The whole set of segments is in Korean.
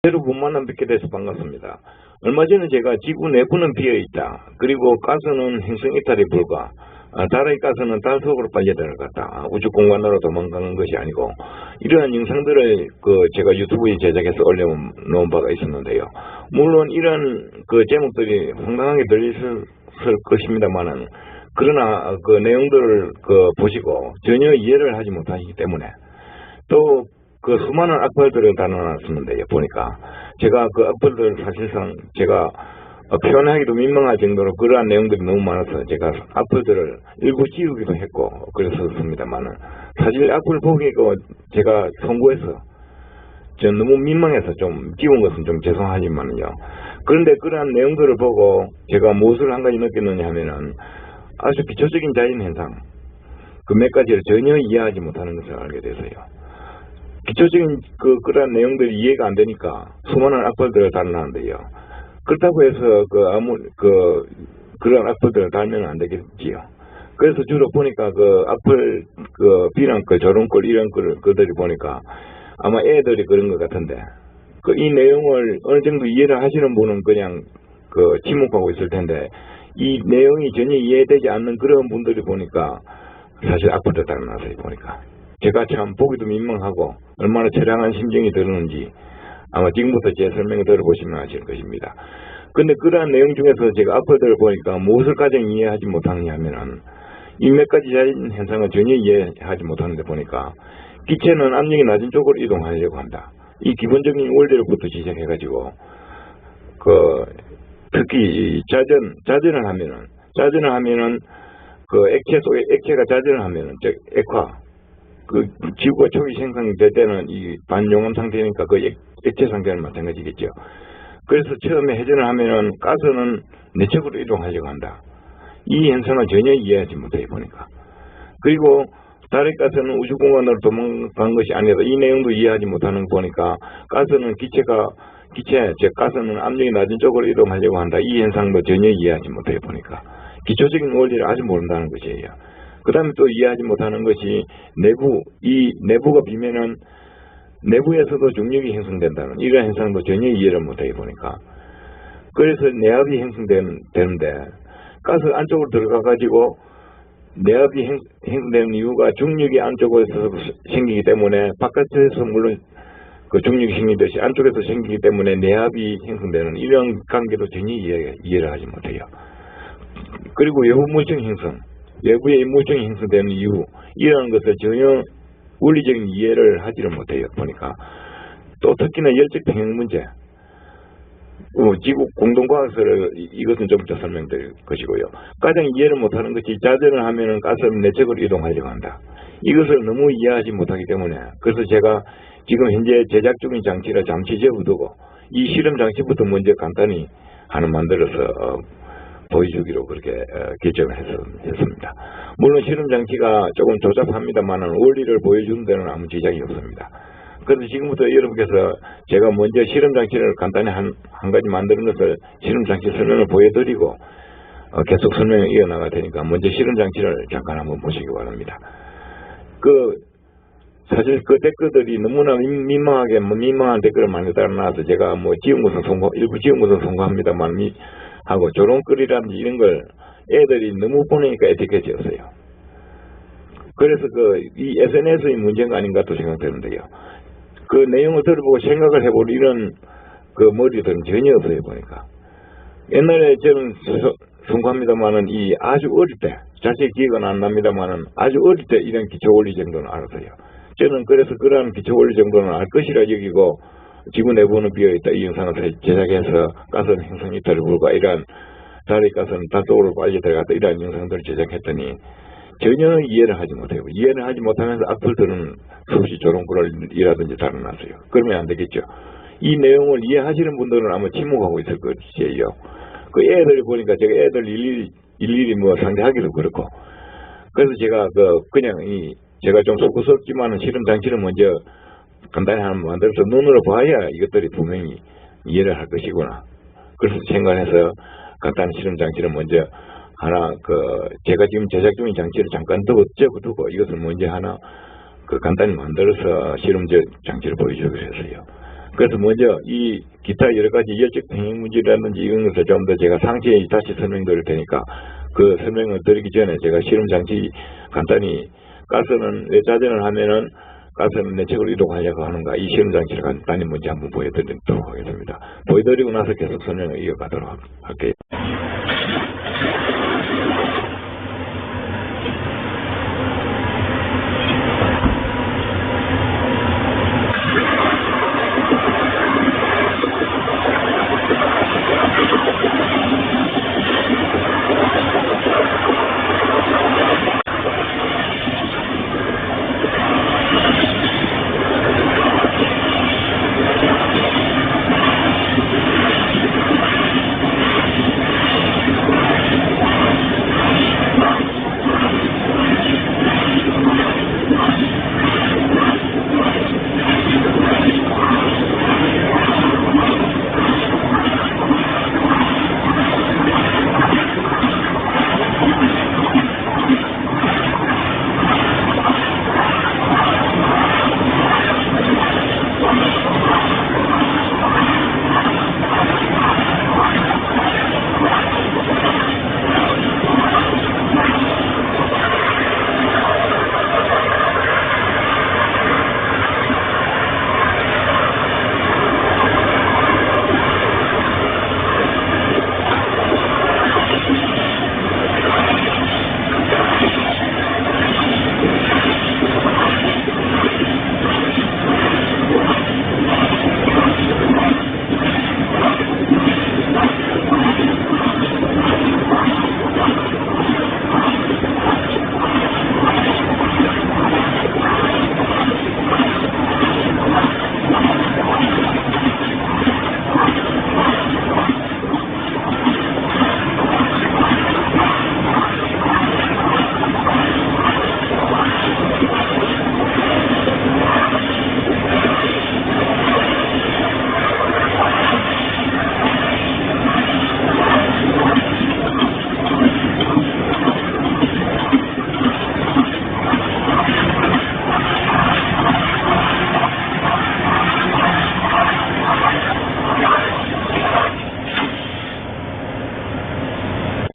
여러분 뵙게 돼서 반갑습니다. 얼마 전에 제가 지구 내부는 비어있다. 그리고 가스는 행성 이탈에 불과, 달의 가스는 달 속으로 빨려 들어갔다. 우주 공간으로 도망가는 것이 아니고, 이러한 영상들을 제가 유튜브에 제작해서 올려놓은 바가 있었는데요. 물론 이런 제목들이 황당하게 들리실 것입니다만은, 그러나 그 내용들을 보시고 전혀 이해를 하지 못하시기 때문에, 또 수많은 악플들을 달아놨었는데요. 보니까 제가 그 악플들 사실상 제가 표현하기도 민망할 정도로 그러한 내용들이 너무 많아서 제가 악플들을 일부 지우기도 했고 그랬었습니다만은, 사실 악플 보기고 제가 송구해서 전 너무 민망해서 좀 지운 것은 좀 죄송하지만요. 그런데 그러한 내용들을 보고 제가 무엇을 한 가지 느꼈느냐 하면은, 아주 기초적인 자연현상 그 몇 가지를 전혀 이해하지 못하는 것을 알게 돼서요. 기초적인 그러한 내용들이 이해가 안 되니까 수많은 악플들을 달아놨는데요. 그렇다고 해서 그런 악플들을 달면 안 되겠지요. 그래서 주로 보니까 악플 비난 글, 조롱글 이런 글들이 보니까 아마 애들이 그런 것 같은데, 이 내용을 어느 정도 이해를 하시는 분은 그냥 침묵하고 있을 텐데, 이 내용이 전혀 이해되지 않는 그런 분들이 보니까 사실 악플들 달아놨어요. 보니까 제가 참 보기도 민망하고 얼마나 처량한 심정이 드는지 아마 지금부터 제 설명을 들어보시면 아실 것입니다. 근데 그러한 내용 중에서 제가 악플들을 보니까 무엇을 가장 이해하지 못하느냐 하면은, 이 몇 가지 자연 현상을 전혀 이해하지 못하는데 보니까 기체는 압력이 낮은 쪽으로 이동하려고 한다. 이 기본적인 원리로부터 시작해가지고 특히 자전을 하면은 액체 속에 액체가 자전을 하면은 즉 액화, 지구가 초기 생성될 때는 이 반용암 상태니까 액체 상태는 마찬가지겠죠. 그래서 처음에 회전을 하면은 가스는 내측으로 이동하려고 한다. 이 현상을 전혀 이해하지 못해 보니까. 그리고 달의 가스는 우주 공간으로 도망간 것이 아니라, 이 내용도 이해하지 못하는 거 보니까 가스는 즉 가스는 압력이 낮은 쪽으로 이동하려고 한다. 이 현상도 전혀 이해하지 못해 보니까 기초적인 원리를 아주 모른다는 것이에요. 그 다음에 또 이해하지 못하는 것이 이 내부가 비면은 내부에서도 중력이 형성된다는 이런 현상도 전혀 이해를 못하게 보니까, 그래서 내압이 형성되는데 가스 안쪽으로 들어가가지고 내압이 형성되는 이유가 중력이 안쪽에서 생기기 때문에, 바깥에서 물론 중력이 생기듯이 안쪽에서 생기기 때문에 내압이 형성되는 이런 관계도 전혀 이해를 하지 못해요. 그리고 외부의 물질이 형성되는 이유, 이러한 것을 전혀 원리적인 이해를 하지를 못해요. 보니까 또 특히나 열적 평형 문제, 지구 공동과학서를 이것은 좀 더 설명드릴 것이고요. 가장 이해를 못하는 것이 자전을 하면은 가스는 내측으로 이동하려고 한다. 이것을 너무 이해하지 못하기 때문에, 그래서 제가 지금 현재 제작 중인 장치를 잠시 접어두고 이 실험 장치부터 먼저 간단히 하나 만들어서 보여주기로 그렇게 결정을 했습니다. 물론 실험 장치가 조금 조잡합니다만은 원리를 보여주는 데는 아무 지장이 없습니다. 그래서 지금부터 여러분께서 제가 먼저 실험 장치를 간단히 한 가지 만드는 것을 실험 장치 설명을 보여드리고 계속 설명을 이어나갈 테니까 먼저 실험 장치를 잠깐 한번 보시기 바랍니다. 사실 댓글들이 너무나 민망한 댓글을 많이 달아놔서 제가 일부 지운 것은 송구합니다만 하고, 조롱글이라든지 이런 걸 애들이 너무 보내니까 에티켓이었어요. 그래서 이 SNS의 문제가 아닌가 또 생각되는데요. 그 내용을 들어보고 생각을 해볼 이런 머리들은 전혀 없어요. 보니까 옛날에 저는 송구합니다만은 아주 어릴 때, 자세히 기억은 안 납니다만은 아주 어릴 때 이런 기초 원리 정도는 알았어요. 저는 그래서 그러한 기초 원리 정도는 알 것이라 여기고, 지구 내부는 비어있다 이 영상을 제작해서 가스는 행성 이탈을 불과, 이러한 달의 가스는 달 속으로 빨려 들어갔다 이러한 영상들을 제작했더니 전혀 이해를 하지 못해요. 이해를 하지 못하면서 악플들은 수없이 조롱글이라든지 달아놨어요. 그러면 안 되겠죠. 이 내용을 이해하시는 분들은 아마 침묵하고 있을 것이에요. 애들이 보니까 제가 애들 일일이 상대하기도 그렇고, 그래서 제가 제가 좀 쑥스럽지만은 실험 장치를 먼저 간단히 하나 만들어서 눈으로 봐야 이것들이 분명히 이해를 할 것이구나. 그래서 생각해서 간단한 실험 장치를 먼저 하나 제가 지금 제작 중인 장치를 잠깐 접어두고 이것을 먼저 하나 간단히 만들어서 실험 장치를 보여주기로 했어요. 그래서 먼저 이 기타 여러 가지 열적 평형 문제라든지 이런 것을 좀 더 제가 상세히 다시 설명드릴 테니까 그 설명을 드리기 전에 제가 실험 장치 간단히 가스는 왜 자전을 하면은 가스는 내측으로 이동하려고 하는가 이 실험 장치를 간단히 먼저 한번 보여드리도록 하겠습니다. 보여드리고 나서 계속 설명을 이어가도록 할게요.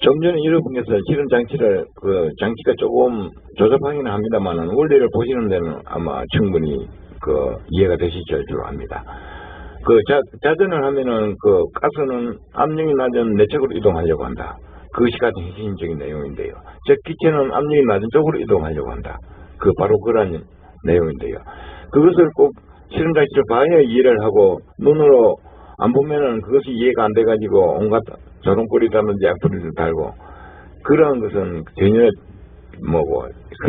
좀 전에 여러분께서 실험 장치를 장치가 조금 조잡하기는 합니다만은 원리를 보시는 데는 아마 충분히 이해가 되실 줄 압니다. 자전을 하면은 가스는 압력이 낮은 내측으로 이동하려고 한다. 그것이 가장 핵심적인 내용인데요. 즉 기체는 압력이 낮은 쪽으로 이동하려고 한다. 바로 그런 내용인데요. 그것을 꼭 실험 장치를 봐야 이해를 하고 눈으로 안 보면은 그것이 이해가 안 돼가지고 온갖 조롱거리라든지 악플을 달고 그런 것은 전혀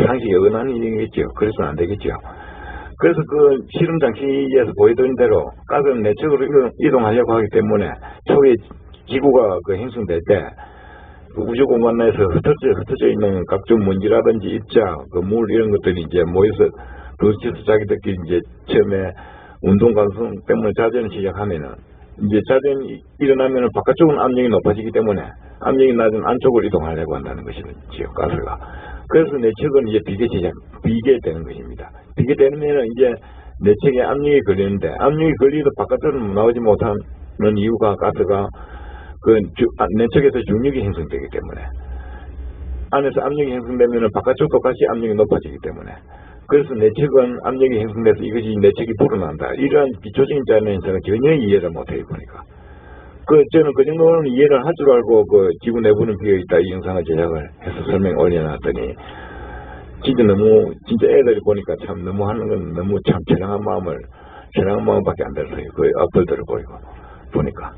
상식에 어긋나는 일이겠죠. 그래서는 안 되겠죠. 그래서 실험 장치에서 보여드린 대로 가스는 내측으로 이동하려고 하기 때문에 초기에 지구가 행성될 때 우주 공간 내에서 흩어져 있는 각종 먼지라든지 입자, 물 이런 것들이 이제 모여서 부딪혀서 자기들끼리 이제 처음에 운동 가능 때문에 자전을 시작하면은 이제 자전이 일어나면은 바깥쪽은 압력이 높아지기 때문에 압력이 낮은 안쪽으로 이동하려고 한다는 것이지요, 가스가. 그래서 내측은 이제 비계되는 것입니다. 비계되면은 이제 내측에 압력이 걸리는데 압력이 걸리도 바깥으로 나오지 못하는 이유가 가스가 내측에서 중력이 형성되기 때문에 안에서 압력이 형성되면은 바깥쪽도 같이 압력이 높아지기 때문에 그래서 내측은 압력이 형성돼서 이것이 내측이 불어난다. 이러한 기초적인 자연에서는 전혀 이해를 못해요, 보니까. 저는 그 정도는 이해를 할 줄 알고 지구 내부는 비어있다 이 영상을 제작을 해서 설명 올려놨더니 진짜 애들이 보니까 참 너무 하는 건 너무 참 처량한 마음밖에 안 들어요. 악플들을 보니까.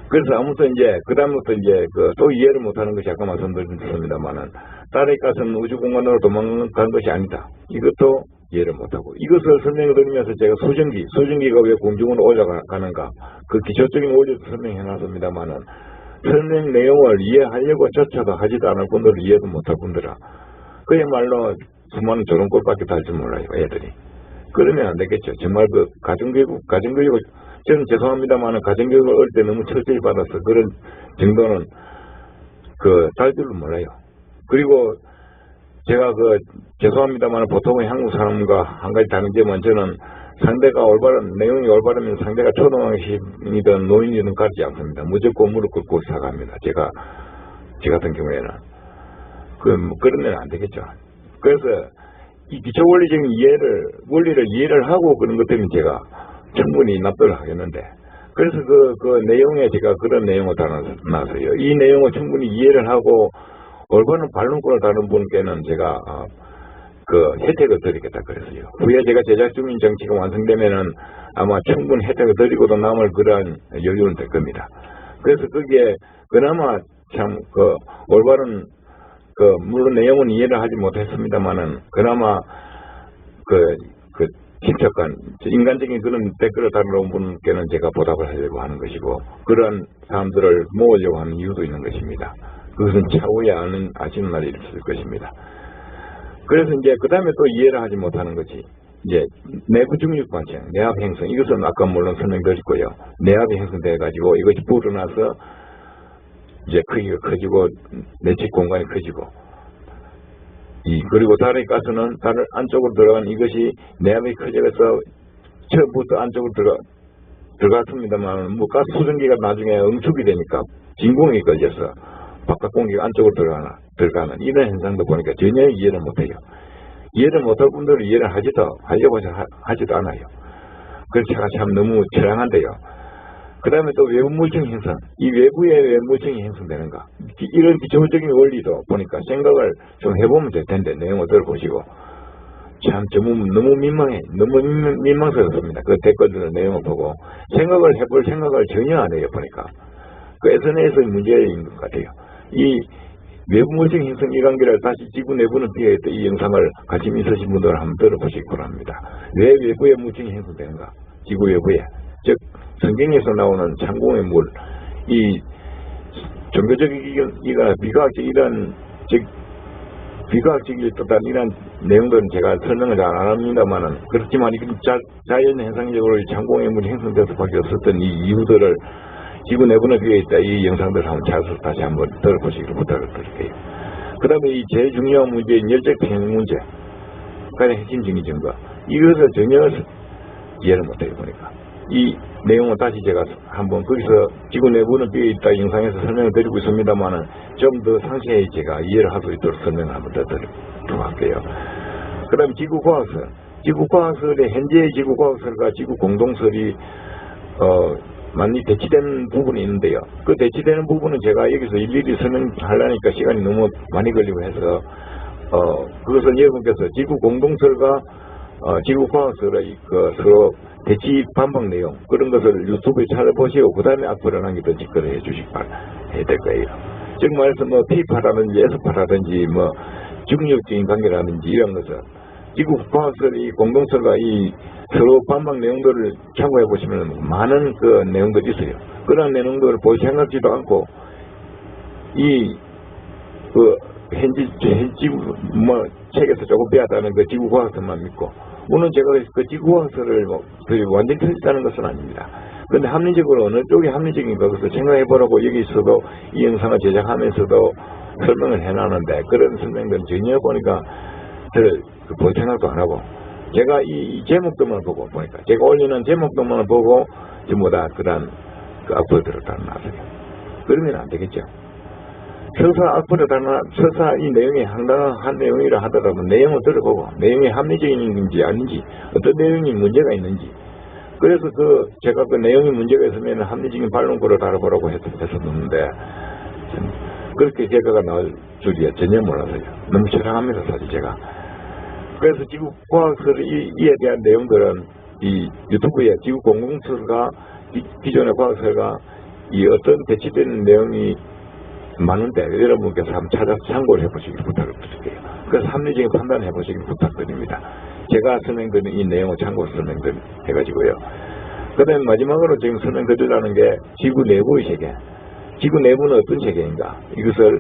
그래서 아무튼 이제 그다음부터 이제 또 이해를 못하는 것이 아까 말씀드렸습니다만은 달에 가서는 우주 공간으로 도망간 것이 아니다. 이것도 이해를 못하고 이것을 설명을 드리면서 제가 수증기가 왜 공중으로 올라가는가 그 기초적인 원리도 설명해놨습니다만은 설명 내용을 이해하려고 조차도 하지도 않을 분들은 이해도 못할 분들은 그야말로 수많은 조롱꼴밖에 달 줄 몰라요, 애들이. 그러면 안 되겠죠. 정말 가정교육을 저는 죄송합니다만은 가정교육을 어릴 때 너무 철저히 받아서 그런 정도는 달 줄은 몰라요. 그리고 제가 죄송합니다만 보통의 한국 사람과 한 가지 다른 점은 저는 상대가 내용이 올바르면 상대가 초등학생이든 노인이든 가리지 않습니다. 무조건 무릎 꿇고 사과합니다. 제 같은 경우에는. 그러면 안 되겠죠. 그래서 이 기초 원리적인 원리를 이해를 하고 그런 것 때문에 제가 충분히 납득을 하겠는데, 그래서 그 내용에 제가 그런 내용을 담아놨어요. 이 내용을 충분히 이해를 하고 올바른 반론권을 다른 분께는 제가 그 혜택을 드리겠다 그랬어요. 후에 제가 제작 중인 정치가 완성되면은 아마 충분히 혜택을 드리고도 남을 그러한 여유는 될 겁니다. 그래서 거기에 그나마 참 올바른 물론 내용은 이해를 하지 못했습니다만은 그나마 친척간 인간적인 그런 댓글을 달아놓은 분께는 제가 보답을 하려고 하는 것이고, 그러한 사람들을 모으려고 하는 이유도 있는 것입니다. 그것은 차후에 아시는 날이 있을 것입니다. 그래서 이제 그 다음에 또 이해를 하지 못하는 것이 이제 내부 중립 관청, 내압 형성. 이것은 아까 물론 설명드렸고요. 내압이 형성돼 가지고 이것이 불어나서 이제 크기가 커지고 내측 공간이 커지고, 그리고 다른 가스는 다른 안쪽으로 들어간 이것이 내압이 커져서 처음부터 안쪽으로 들어갔습니다만 가스 수증기가 나중에 응축이 되니까 진공이 걸려서 바깥 공기가 안쪽으로 들어가는 이런 현상도 보니까 전혀 이해를 못해요. 이해를 못할 분들은 이해를 하려고 하지도 않아요. 그래서 제가 참 너무 처량한데요. 그 다음에 또 외부 물질 형성, 이 외부의 외부 물질이 형성되는가, 이런 기초적인 원리도 보니까 생각을 좀 해보면 될 텐데, 내용을 들어보시고 참 너무 민망스럽습니다. 그 댓글들 내용을 보고 생각을 해볼 생각을 전혀 안 해요. 보니까 그 SNS의 문제인 것 같아요. 이 외부 물질 형성 이 관계를 다시 지구 내부는 비어있던 이 영상을 관심 있으신 분들은 한번 들어보시기 바랍니다. 왜 외부의 물질이 형성되는가, 지구 외부에, 즉 성경에서 나오는 창공의 물, 이 종교적이거나 비과학적인 뜻한 이런 내용들은 제가 설명을 잘 안 합니다만은, 그렇지만 이건 자연 현상적으로 창공의 물이 형성될 수밖에 없었던 이 이유들을 지구 내부는 비어있다, 이 영상들을 다시 한번 들어보시기를 부탁을 드릴게요. 그 다음에 이 제일 중요한 문제인 열적 평형 문제, 가장 핵심적인 증거, 이것을 전혀 이해를 못해요. 보니까 이 내용은 다시 제가 한번 거기서 지구 내부는 비어있다 영상에서 설명을 드리고 있습니다만은 좀 더 상세히 제가 이해를 할 수 있도록 설명을 한번 더 드리도록 할게요. 그 다음에 지구과학설의 현재의 지구과학설과 지구공동설이 많이 대치되는 부분이 있는데요. 그 대치되는 부분은 제가 여기서 일일이 설명하려니까 시간이 너무 많이 걸리고 해서 그것은 여러분께서 지구공동설과 지구과학설의 서로 대치 반박 내용, 그런 것을 유튜브에 찾아보시고 그 다음에 앞으로 남기던 직거래 해야 될 거예요. 즉 말해서 P파라든지 S파라든지 중력적인 관계라든지 이런 것을 지구과학설이 공동설과 이 서로 반박 내용들을 참고해 보시면 많은 그 내용들이 있어요. 그런 내용들을 생각지도 않고 지구 책에서 조금 배웠다는 그 지구과학설만 믿고, 물론 제가 그 지구과학설을 완전히 틀렸다는 것은 아닙니다. 그런데 합리적으로 어느 쪽이 합리적인가 그것을 생각해 보라고 여기서도 이 영상을 제작하면서도 설명을 해놨는데, 그런 설명들은 전혀 보니까 볼 생각도 안 하고, 제가 이 제목들만 보고 보니까, 제가 올리는 제목들만 보고 전부 다 그런 악플들을 달아놨어요. 그러면 안 되겠죠. 설사 이 내용이 황당한 내용이라 하더라도 내용을 들어보고 내용이 합리적인지 아닌지, 어떤 내용이 문제가 있는지, 그래서 제가 그 내용이 문제가 있으면 합리적인 반론권을 다뤄보라고 했었는데 그렇게 결과가 나올 줄이야 전혀 몰랐어요. 너무 처량합니다, 사실 제가. 그래서 지구과학설 이에 대한 내용들은 이 유튜브에 지구공동설과 기존의 과학설과 이 어떤 대치되는 내용이 많은데 여러분께서 한번 찾아서 참고를 해보시길 부탁을 드릴게요. 그래서 합리적인 판단을 해보시길 부탁드립니다. 제가 설명드린 이 내용을 참고로 설명해가지고요. 그 다음에 마지막으로 지금 설명드리려는 게 지구 내부의 세계. 지구 내부는 어떤 세계인가, 이것을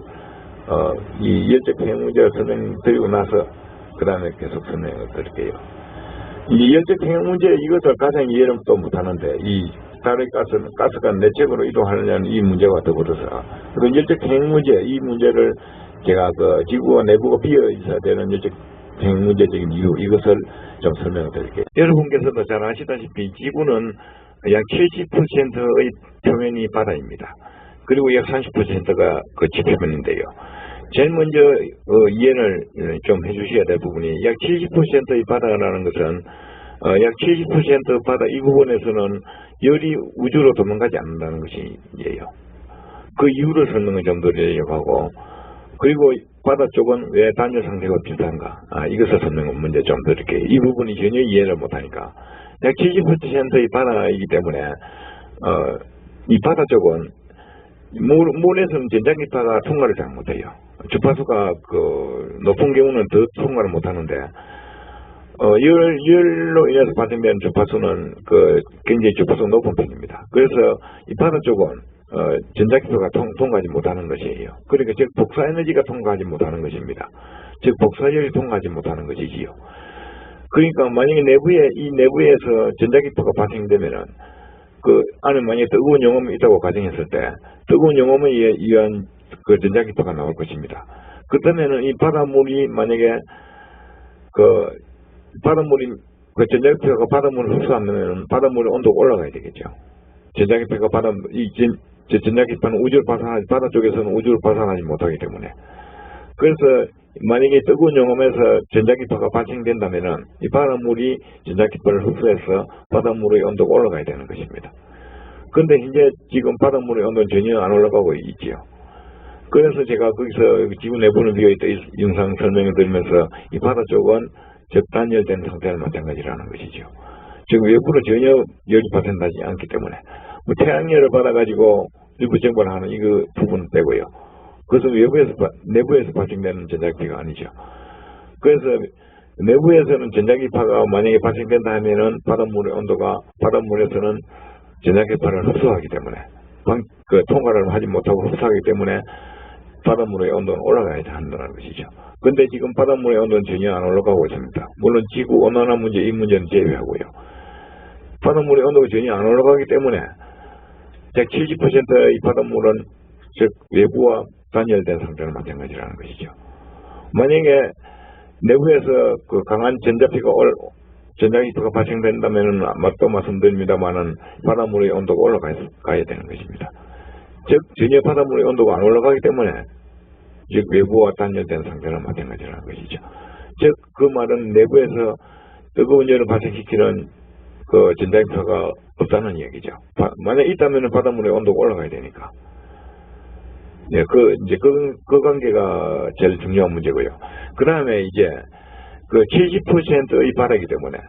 이 열적 평형 문제를 설명드리고 나서 그 다음에 계속 설명을 드릴게요. 이 열적 평형 문제, 이것을 가장 이해를 또 못하는데, 이 달의 가스가 내측으로 이동하려는 이 문제와 더불어서 그 열적 평형 문제, 이 문제를 제가 지구와 내부가 비어 있어야 되는 열적 평형 문제적인 이유, 이것을 좀 설명을 드릴게요. 여러분께서도 잘 아시다시피 지구는 약 70%의 표면이 바다입니다. 그리고 약 30%가 그 지표면인데요. 제일 먼저 이해를 좀 해주셔야 될 부분이 약 70%의 바다라는 것은 약 70% 바다 이 부분에서는 열이 우주로 도망가지 않는다는 것이에요. 그 이유를 설명을 좀 드리려고 하고, 그리고 바다 쪽은 왜 단열 상태가 비슷한가, 이것을 설명을 먼저 좀 드릴게요. 이 부분이 전혀 이해를 못하니까. 약 70%의 바다이기 때문에 이 바다 쪽은 물에서는 전자기파가 통과를 잘 못해요. 주파수가 높은 경우는 더 통과를 못하는데 열로 인해서 발생되는 주파수는 굉장히 주파수가 높은 편입니다. 그래서 이 바다 쪽은 전자기파가 통과하지 못하는 것이에요. 그러니까 즉 복사에너지가 통과하지 못하는 것입니다. 즉 복사열이 통과하지 못하는 것이지요. 그러니까 만약에 이 내부에서 전자기파가 발생되면은 그 안에 만약에 뜨거운 용암이 있다고 가정했을 때 뜨거운 용암에 의한 그 전자기파가 나올 것입니다. 그렇다면은 이 바닷물이 만약에 전자기파가 바닷물을 흡수하면은 바닷물의 온도가 올라가야 되겠죠. 전자기파가 전자기파는 우주를 파산하지, 바다 쪽에서는 우주를 파산하지 못하기 때문에. 그래서 만약에 뜨거운 용암에서 전자기파가 발생된다면은 이 바닷물이 전자기파를 흡수해서 바닷물의 온도가 올라가야 되는 것입니다. 그런데 현재 지금 바닷물의 온도는 전혀 안 올라가고 있지요. 그래서 제가 거기서 지구 내부는 비어있다 이 영상 설명을 드리면서 이 바다 쪽은 적단열된 상태는 마찬가지라는 것이죠. 즉 외부로 전혀 열이 발생하지 않기 때문에 태양열을 받아가지고 일부 증발을 하는 이거 부분 빼고요. 그것은 내부에서 발생되는 전자기파가 아니죠. 그래서 내부에서는 전자기파가 만약에 발생된다 하면은 바닷물의 온도가 바닷물에서는 전자기파를 흡수하기 때문에 통과를 하지 못하고 흡수하기 때문에 바닷물의 온도는 올라가야 한다는 것이죠. 근데 지금 바닷물의 온도는 전혀 안 올라가고 있습니다. 물론 지구 온난화 문제 이 문제는 제외하고요. 바닷물의 온도가 전혀 안 올라가기 때문에 약 70%의 바닷물은 즉 외부와 단열된 상태는 마찬가지라는 것이죠. 만약에 내부에서 강한 전자기파가 발생된다면은 또 말씀드립니다만은 바닷물의 온도가 올라가야 되는 것입니다. 즉 전혀 바닷물의 온도가 안 올라가기 때문에 즉 외부와 단열된 상태는 마찬가지라는 것이죠. 즉 그 말은 내부에서 뜨거운 열을 발생시키는 전자기파가 없다는 얘기죠. 만약 있다면은 바닷물의 온도가 올라가야 되니까. 네, 그 관계가 제일 중요한 문제고요. 그 다음에 이제 70%의 바다이기 때문에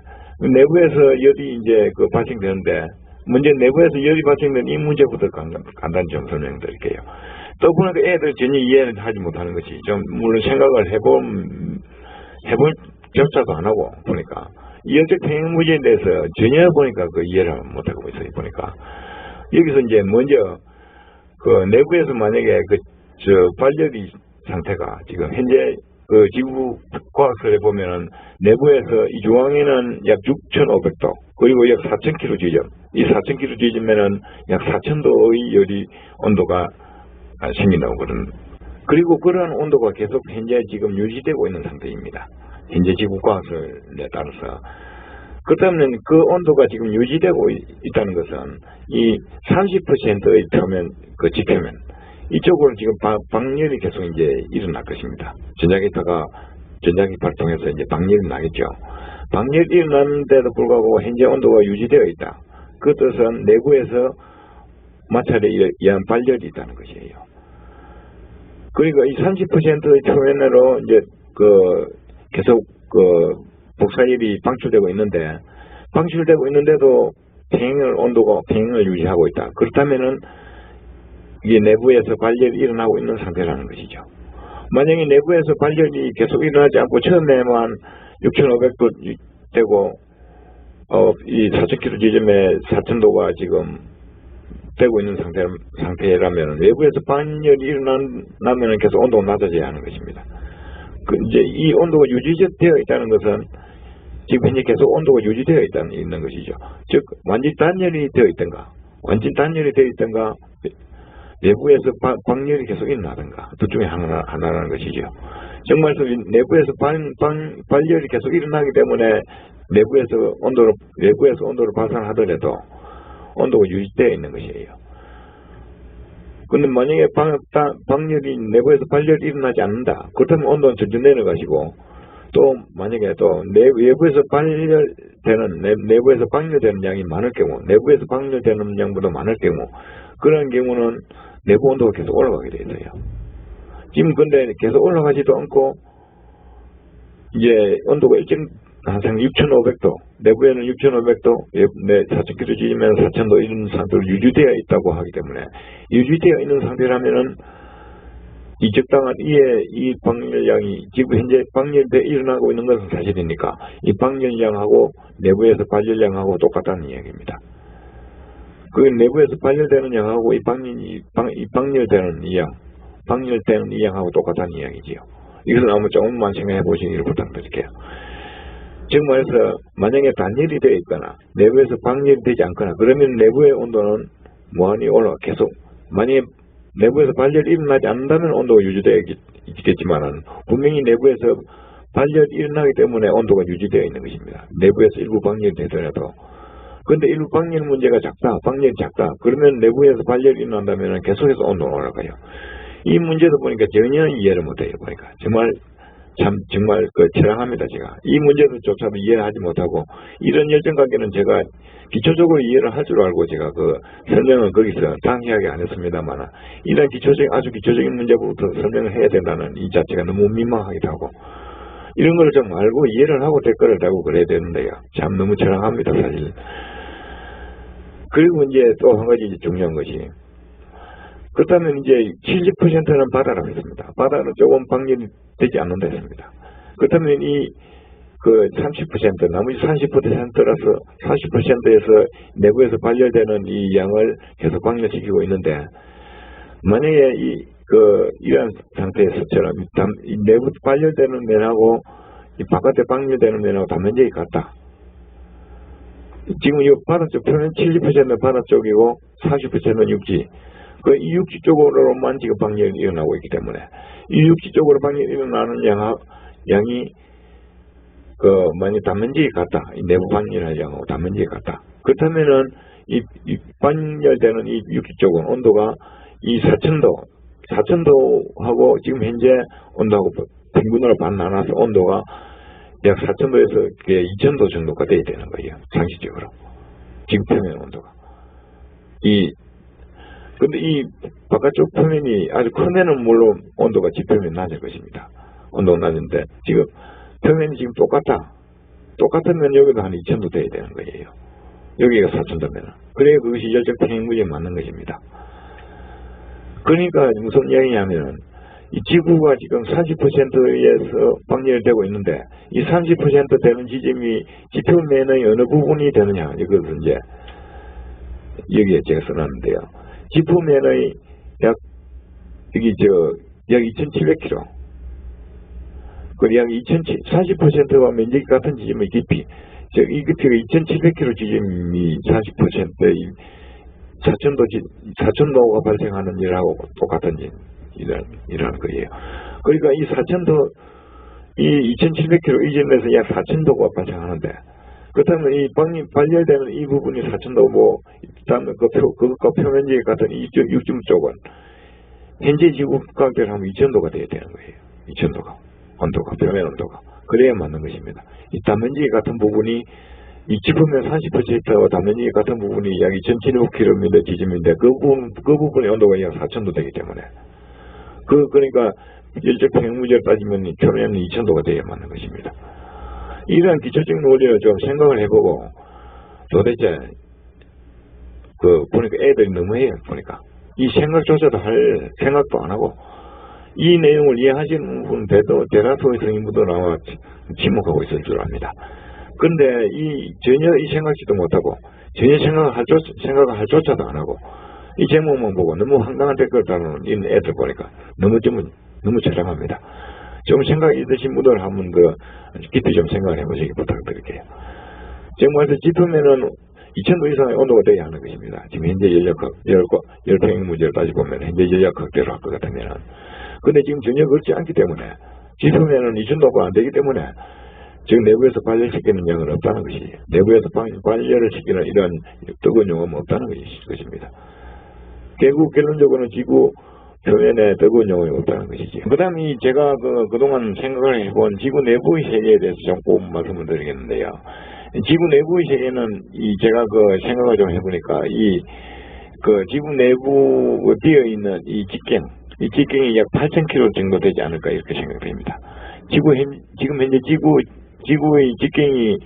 내부에서 열이 이제 발생되는데 먼저 내부에서 열이 발생된 이 문제부터 간단히 좀 설명드릴게요. 또 보니까 애들 전혀 이해를 하지 못하는 것이 좀 물론 생각을 해볼 조차도 안 하고 보니까 이열적 평형 문제에 대해서 전혀 보니까 이해를 못하고 있어요. 보니까 여기서 이제 먼저 내부에서 만약에 발열이 상태가 지금 현재 지구 과학설에 보면은 내부에서 이 중앙에는 약 6,500도 그리고 약 4,000km 지점 이 4,000km 지점에는 약 4,000도의 열이 온도가 생긴다고 그러는 그리고 그러한 온도가 계속 현재 지금 유지되고 있는 상태입니다. 현재 지구 과학설에 따라서 그렇다면 그 온도가 지금 유지되고 있다는 것은 이 30%의 표면 지표면 이쪽으로 지금 방열이 계속 이제 일어날 것입니다. 전자기파를 통해서 이제 방열이 나겠죠. 방열이 일어나는데도 불구하고 현재 온도가 유지되어 있다. 그 뜻은 내부에서 마찰에 의한 발열이 있다는 것이에요. 그리고 이 30%의 표면으로 이제 계속 복사열이 방출되고 있는데도 평형을 유지하고 있다. 그렇다면은 이게 내부에서 발열이 일어나고 있는 상태라는 것이죠. 만약에 내부에서 발열이 계속 일어나지 않고 처음에만 6,500도 되고 이 4,000km 지점에 4,000도가 지금 되고 있는 상태라면 외부에서 발열이 일어나면 계속 온도가 낮아져야 하는 것입니다. 이제 이 온도가 유지되어 있다는 것은 지금 현재 계속 온도가 유지되어 있는 것이죠. 즉 완전히 단열이 되어 있던가 내부에서 방열이 계속 일어나든가 둘 중에 하나라는 것이죠. 정말 내부에서 발열이 계속 일어나기 때문에 외부에서 온도를 발산하더라도 온도가 유지되어 있는 것이에요. 근데 만약에 방열이 내부에서 발열이 일어나지 않는다. 그렇다면 온도는 점점 내려가시고, 또 만약에 또 외부에서 내부에서 방열되는 양이 많을 경우, 내부에서 방열되는 양보다 많을 경우, 그런 경우는 내부 온도가 계속 올라가게 돼 있어요. 지금 근데 계속 올라가지도 않고, 이제 온도가 항상 6,500도, 내부에는 6,500도, 내 4,000km 지지면 4,000도 이런 상태로 유지되어 있다고 하기 때문에, 유지되어 있는 상태라면은 이 적당한 이 방열량이 지금 현재 방열돼 일어나고 있는 것은 사실이니까 이 방열량하고 내부에서 발열량하고 똑같다는 이야기입니다. 그 내부에서 발열되는 양하고 이 방열되는 이 양하고 똑같다는 이야기지요. 이것은 한번 조금만 생각해 보시기를 부탁드릴게요. 즉 말해서 만약에 단열이 되어 있거나 내부에서 방열이 되지 않거나 그러면 내부의 온도는 무한히 올라가 계속, 만약에 내부에서 발열이 일어나지 않는다면 온도가 유지되어 있겠지만 분명히 내부에서 발열이 일어나기 때문에 온도가 유지되어 있는 것입니다. 내부에서 일부 방열이 되더라도. 그런데 일부 방열 문제가 방열이 작다. 그러면 내부에서 발열이 일어난다면 계속해서 온도가 올라가요. 이 문제도 보니까 전혀 이해를 못해요. 보니까 정말 처량합니다. 제가 이 문제조차도 이해를 하지 못하고, 이런 열정관계는 제가 기초적으로 이해를 할 줄 알고 제가 설명을 거기서 상세하게 안 했습니다만, 이런 아주 기초적인 문제부터 설명을 해야 된다는 이 자체가 너무 민망하기도 하고, 이런 걸 좀 알고 이해를 하고 댓글을 달고 그래야 되는데요. 참 너무 처량합니다, 사실. 그리고 이제 또 한 가지 중요한 것이, 그렇다면 이제 70%는 바다라고 했습니다. 바다는 조금 방열이 되지 않는다 했습니다. 그렇다면 30%, 나머지 40%라서 40%에서 내부에서 발열되는 이 양을 계속 방열시키고 있는데, 만약에 이러한 상태에서처럼 이 내부 발열되는 면하고 이 바깥에 방열되는 면하고 단면적이 같다. 지금 이 바다 쪽 표면 70%는 바다 쪽이고 40%는 육지. 이 육지 쪽으로만 지금 방열이 일어나고 있기 때문에 이 육지 쪽으로 방열이 일어나는 양이 만약 단면적이 같다. 이 내부 방열할 양하고 단면적이 같다. 그렇다면은 이 방열되는 이 육지 쪽은 온도가 이 4,000도하고 지금 현재 온도하고 평균으로 반 나눠서 온도가 약 4,000도에서 2,000도 정도가 돼야 되는 거예요. 상식적으로. 지금 표면 온도가. 근데 이 바깥쪽 표면이 아주 크면은 물론 온도가 지표면이 낮을 것입니다. 온도가 낮은데 지금 표면이 지금 똑같으면 여기도 한 2,000도 돼야 되는 거예요. 여기가 4,000도면. 그래야 그것이 열적 평행무제에 맞는 것입니다. 그러니까 무슨 이야기냐면 이 지구가 지금 40%에서 방열되고 있는데 이 30% 되는 지점이 지표면의 어느 부분이 되느냐, 이것은 이제 여기에 제가 써놨는데요. 지표면의 약 2,700km, 그리고 약 40%와 면적이 같은 지점의 깊이, 이 깊이가 2,700km 지점이 40%의 4,000도가 발생하는 일하고 똑같은 일이라는 거예요. 그러니까 이 4,000도, 이 2,700km 이전에서 약 4,000도가 발생하는데, 그렇다면 이 발열되는 이 부분이 4,000도고, 그다음에 그것과 표면적이 같은 이 육중 쪽은 현재 지구 가격대로 하면 2,000도가 돼야 되는 거예요. 2,000도가 온도가, 표면 온도가. 그래야 맞는 것입니다. 이 단면적이 같은 부분이 이 지표면 40%와 단면적이 같은 부분이 약 2,700km 지점인데 그 부분의 온도가 약 4,000도 되기 때문에 그러니까 열적 평행무제를 따지면 표면은 2,000도가 돼야 맞는 것입니다. 이러한 기초적인 원리를 좀 생각을 해보고, 도대체 보니까 애들이 너무해요. 보니까 이 생각조차도 할 생각도 안 하고 이 내용을 이해하시는 분은 대다수의 성인분들 아마 침묵하고 있을 줄 압니다. 그런데 전혀 이 생각지도 못하고 전혀 생각을 할 조차도 안 하고 이 제목만 보고 너무 황당한 댓글 다루는 이 애들 보니까 너무 처량합니다. 좀 생각이 있으신 분들 한번 깊이 좀 생각을 해보시기 부탁드릴게요. 지금 말해서 지표면은 2,000도 이상의 온도가 되어야 하는 것입니다. 지금 현재 열평행 문제를 따져보면 현재 전력학대로 할 것 같으면은. 근데 지금 전혀 그렇지 않기 때문에 지표면은 2,000도가 안 되기 때문에 즉 내부에서 발열시키는 영은 없다는 것이지. 내부에서 발열을 시키는 이런 뜨거운 용은 없다는 것입니다. 결국 결론적으로는 지구 표면에 뜨거운 영혼이 없다는 것이지. 그 다음에 제가 그동안 생각을 해본 지구 내부의 세계에 대해서 좀 꼭 말씀을 드리겠는데요. 지구 내부의 세계는 제가 생각을 좀 해보니까 지구 내부에 비어있는 이 직경이 약 8,000km 정도 되지 않을까 이렇게 생각됩니다. 지금 현재 지구의 직경이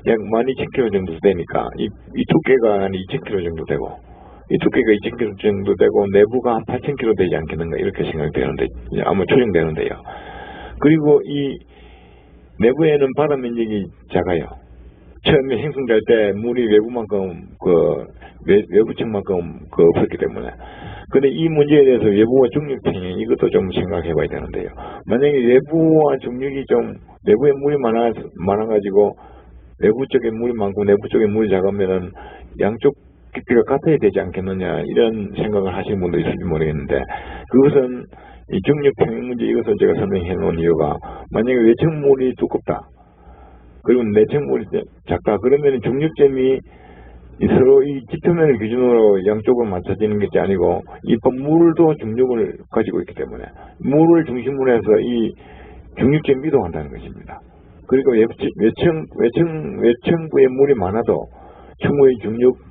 약 12,000km 정도 되니까 이 두께가 한 2,000km 정도 되고 이 두께가 2,000km 정도 되고 내부가 한 8,000km 되지 않겠는가 이렇게 생각되는데 아마 추정되는데요. 그리고 이 내부에는 바다 면적이 작아요. 처음에 행성될 때 물이 외부만큼 외부층만큼 없었기 때문에. 근데 이 문제에 대해서 외부와 중력 평행 이것도 좀 생각해 봐야 되는데요. 만약에 외부와 중력이 좀 내부에 물이 많아가지고 외부 쪽에 물이 많고 내부 쪽에 물이 작으면은 양쪽 깊이가 같아야 되지 않겠느냐 이런 생각을 하시는 분도 있을지 모르겠는데 그것은 이 중력 평행 문제 이것을 제가 설명해 놓은 이유가 만약에 외층물이 두껍다. 그리고 내층물이 작다. 그러면 중력점이 서로 이 지표면을 기준으로 양쪽을 맞춰지는 것이 아니고 이 물도 중력을 가지고 있기 때문에 물을 중심으로 해서 이 중력점이 이동한다는 것입니다. 그리고 외층부에 물이 많아도 충분히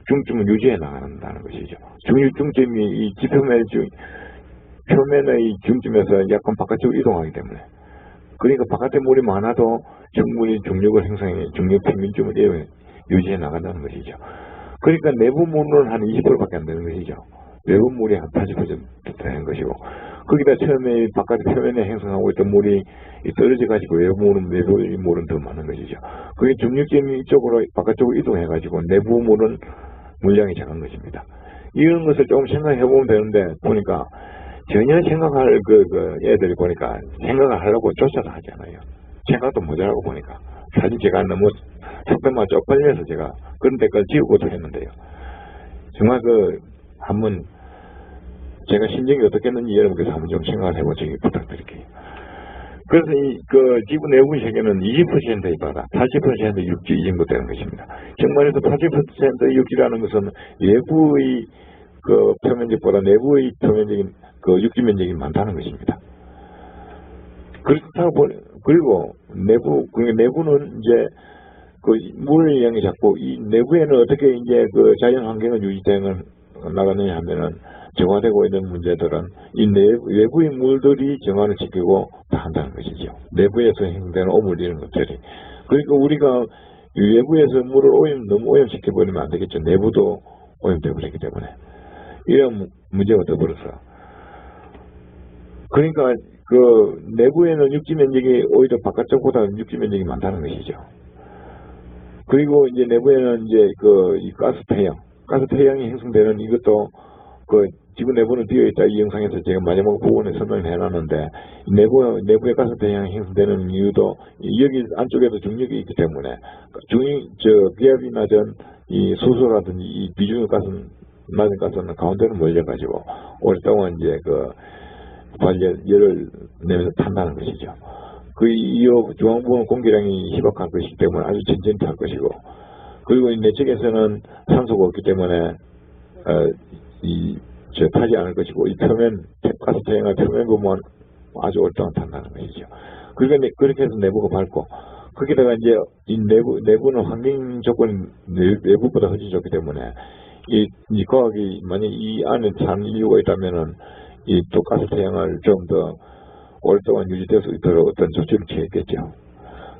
중점을 유지해 나간다는 것이죠. 중점이 이 지표면의 표면의 중점에서 약간 바깥쪽으로 이동하기 때문에 그러니까 바깥에 물이 많아도 충분히 중력을 형성해 중력 평균점을 유지해 나간다는 것이죠. 그러니까 내부 물은 한 20%밖에 안 되는 것이죠. 외부 물이 한 80% 되는 것이고 거기다 처음에 바깥 표면에 형성하고 있던 물이 떨어져 가지고 외부 물은 더 많은 것이죠. 그게 중력점이 이쪽으로 바깥쪽으로 이동해 가지고 내부 물은 물량이 작은 것입니다. 이런 것을 조금 생각해 보면 되는데 보니까 전혀 생각할 애들이 보니까 생각을 하려고 조차도 하지 않아요. 생각도 모자라고 보니까 사실 제가 너무 속편만 쪽팔려서 제가 그런 데까지 지우고도 했는데요. 정말 한번 제가 심정이 어떻겠는지 여러분께서 한번 좀 생각을 해보시기 부탁드릴게요. 그래서 지구 내부 세계는 20%의 바다, 80%의 육지 이 정도 되는 것입니다. 정말에서 80%의 육지라는 것은 외부의 표면적보다 내부의 표면적인 육지 면적이 많다는 것입니다. 그리고 내부는 이제 물의 양이 작고 이 내부에는 어떻게 이제 자연 환경을 유지되어 나가느냐 하면은 정화되고 있는 문제들은 이 외부의 물들이 정화를 시키고 다 한다는 것이죠. 내부에서 형성되는 오물 이런 것들이. 그러니까 우리가 외부에서 물을 너무 오염시켜버리면 안 되겠죠. 내부도 오염되어 버리기 때문에. 이런 문제가 더불어서. 그러니까 내부에는 육지 면적이 오히려 바깥쪽보다 육지 면적이 많다는 것이죠. 그리고 이제 내부에는 이제 이 가스태양이 형성되는 이것도 지구 내부는 비어있다 이 영상에서 제가 마지막 부분에 설명을 해놨는데 내부에 가스태양이 형성되는 이유도 여기 안쪽에도 중력이 있기 때문에 기압이나 이 수소라든지 이 비중의 낮은 가스는 가운데로 몰려가지고 오랫동안 이제 열을 내면서 탄다는 것이죠. 이 중앙부는 공기량이 희박할 것이기 때문에 아주 천천히 탈 것이고 그리고 내측에서는 산소가 없기 때문에 타지 않을 것이고 이 가스태양의 표면 부분은 아주 오랫동안 탄다는 것이죠. 그러니까 그렇게 해서 내부가 밝고 거기다가 이제 이 내부는 환경 조건이 외부보다 훨씬 좋기 때문에 이 과학이 만약 이 안에 사는 인류가 있다면은 이 또 가스태양을 좀 더 오랫동안 유지될 수 있도록 어떤 조치를 취했겠죠.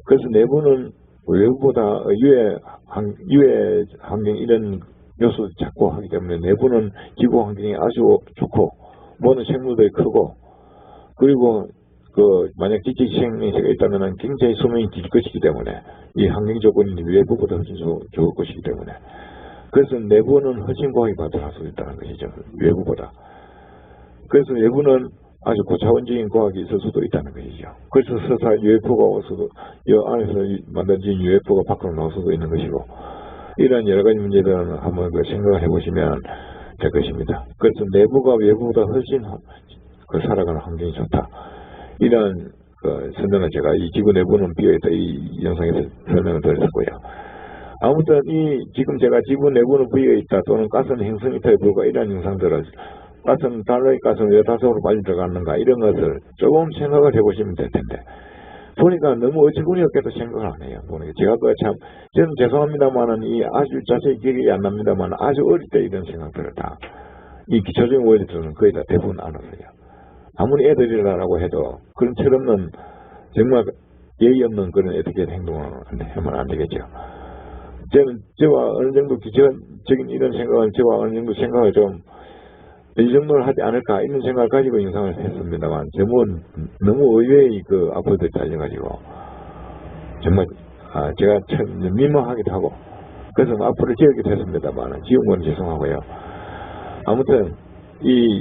그래서 내부는 외부보다 유해 환경 이런 요소도 작고 하기 때문에 내부는 지구 환경이 아주 좋고 모든 생물들이 크고 그리고 만약 지적 생명체가 있다면 굉장히 수명이 길 것이기 때문에 이 환경 조건이 외부보다 훨씬 좋을 것이기 때문에 그래서 내부는 훨씬 고하게 발달할 수 있다는 것이죠. 외부보다. 그래서 외부는 아주 고차원적인 과학이 있을 수도 있다는 것이죠. 그래서 서사 UFO가 와서도 이 안에서 만들어진 UFO가 밖으로 나올 수도 있는 것이고 이런 여러 가지 문제들은 한번 생각을 해보시면 될 것입니다. 그래서 내부가 외부보다 훨씬 살아가는 환경이 좋다. 이런 그 설명을 제가 이 지구 내부는 비어있다 이 영상에서 설명을 드렸고요. 아무튼 지금 제가 지구 내부는 비어있다 또는 가스는 행성이터에 불과 이런 영상들을 달러의 가스는 왜 다소로 빨리 들어가는가 이런 것을 조금 생각을 해보시면 될 텐데 보니까 너무 어처구니 없게도 생각을 안 해요. 보니까 제가 저는 죄송합니다만은 아주 자세히 기억이 안 납니다만 아주 어릴 때 이런 생각들을 다 이 기초적인 원리들은 거의 다 대부분 알았어요. 아무리 애들이라고 해도 그런 철없는 정말 예의 없는 그런 어떻게 행동을 하면 안 되겠죠. 저와 어느 정도 기초적인 이런 생각은 저와 어느 정도 생각을 좀 이 정도를 하지 않을까 이런 생각을 가지고 영상을 했습니다만 너무 의외의 그 앞으로들 달려가지고 정말 제가 참 민망하기도 하고 그래서 앞으로 지우기도 했습니다만 지운 건 죄송하고요. 아무튼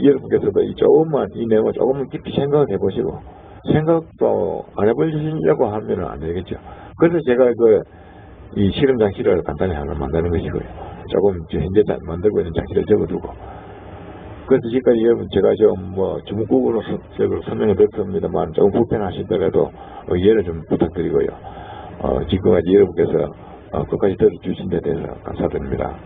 여러분께서도 조금만 이 내용을 조금만 깊이 생각을 해보시고 생각도 안 해보시려고 하면 안 되겠죠. 그래서 제가 이 실험 장치를 간단히 하나 만드는 것이고요. 조금 현재 만들고 있는 장치를 적어두고 그래서 지금까지 여러분 제가 좀 주문국으로 설명을 드렸습니다만 조금 불편하시더라도 이해를 좀 부탁드리고요. 지금까지 여러분께서 끝까지 들어주신 데 대해서 감사드립니다.